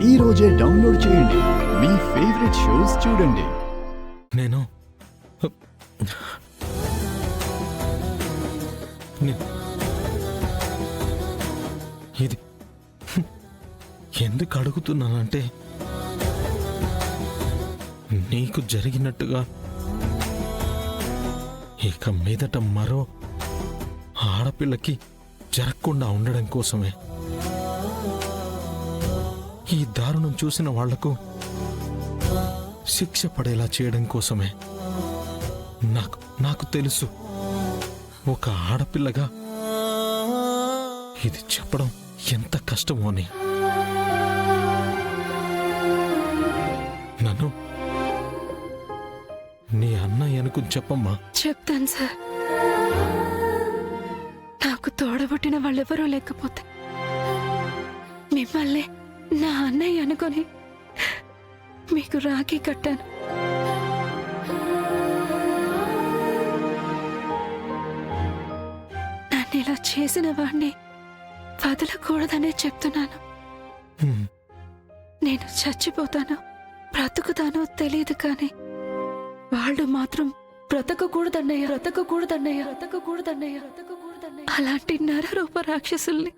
ఈ రోజే డౌన్లోడ్ చేయండి. మీ ఫేవరెట్ షోస్ చూడండి. నేను ఇది ఎందుకు అడుగుతున్నానంటే, నీకు జరిగినట్టుగా ఇక మీదట మరో ఆడపిల్లకి జరగకుండా ఉండడం కోసమే. ఈ దారుణం చూసిన వాళ్లకు శిక్ష పడేలా చేయడం కోసమే. నాకు తెలుసు, ఒక ఆడపిల్లగా ఇది చెప్పడం ఎంత కష్టమో అని. నన్ను నీ అన్నయ్య అనుకుని చెప్పమ్మా. చెప్తాను సార్. నాకు తోడబుట్టిన వాళ్ళెవరూ లేకపోతే మిమ్మల్ని నా అన్నయ్య అనుకొని మీకు రాఖీ కట్టాను. నన్ను ఇలా చేసిన వాణ్ణి వదలకూడదనే చెప్తున్నాను. నేను చచ్చిపోతాను బ్రతుకుతానో తెలియదు, కానీ వాళ్ళు మాత్రం బ్రతకకూడదన్నయ్య, బ్రతకకూడదన్నయ్య, బ్రతకకూడదన్నయ్య, బ్రతకకూడదన్నయ్య. అలాంటి నరరూప రాక్షసుల్ని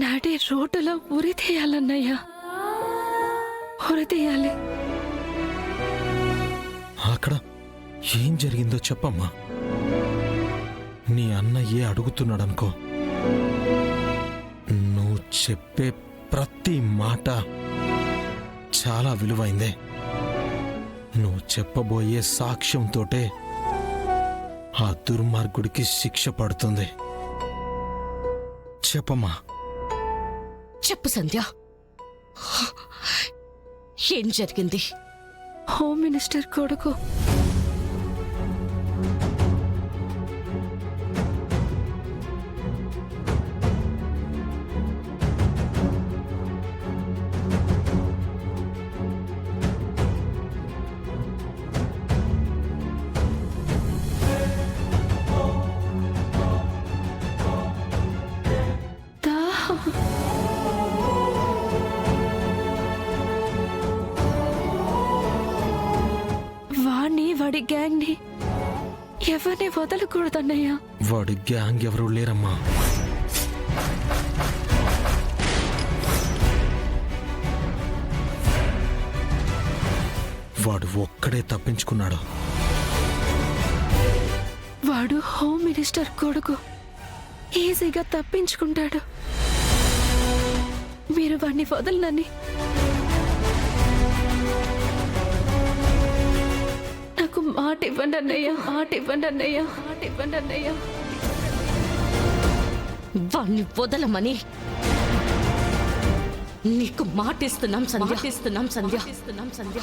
నాటి రోడ్డులో ఉరితీయాలన్నయ్యా, ఉరితీయాలి. అక్కడ ఏం జరిగిందో చెప్పమ్మా. నీ అన్నయ్యే అడుగుతున్నాడనుకో. నువ్వు చెప్పే ప్రతి మాట చాలా విలువైందే. నువ్వు చెప్పబోయే సాక్ష్యంతోటే ఆ దుర్మార్గుడికి శిక్ష పడుతుంది. చెప్పమ్మా. చెప్పు సంధ్య, ఏం జరిగింది? హోమ్ మినిస్టర్ కొడుకు వాడి గ్యాంగ్ ని ఎవరిని వదలకూడదన్నయ్యా. వాడి గ్యాంగ్ ఎవరూ లేరమ్మా. వాడు ఒక్కడే తప్పించుకున్నాడు. వాడు హోమ్ మినిస్టర్ కొడుకు, ఈజీగా తప్పించుకుంటాడు. మీరు వాడిని వదలనని నాకు మాట ఇవ్వండి అన్నయ్య, మాట ఇవ్వండి అన్నయ్య, మాట ఇవ్వండి అన్నయ్య. వాణ్ణి వదలమని నీకు మాటిస్తున్నాం సంధ్య, ఇస్తున్నాం సంధ్య, ఇస్తున్నాం సంధ్య.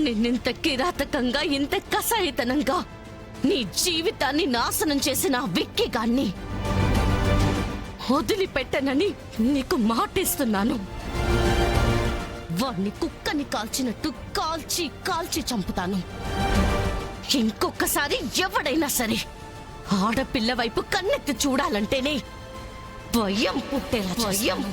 నిన్నింత కిరాతకంగా, ఇంత కసాయితనంగా నీ జీవితాన్ని నాశనం చేసిన విక్కీ గాన్ని వదిలిపెట్టనని నీకు మాటిస్తున్నాను. వాణ్ణి కుక్కని కాల్చినట్టు కాల్చి కాల్చి చంపుతాను. ఇంకొకసారి ఎవడైనా సరే ఆడపిల్ల వైపు కన్నెత్తి చూడాలంటేనే భయం పుట్టేలా చేస్తాను.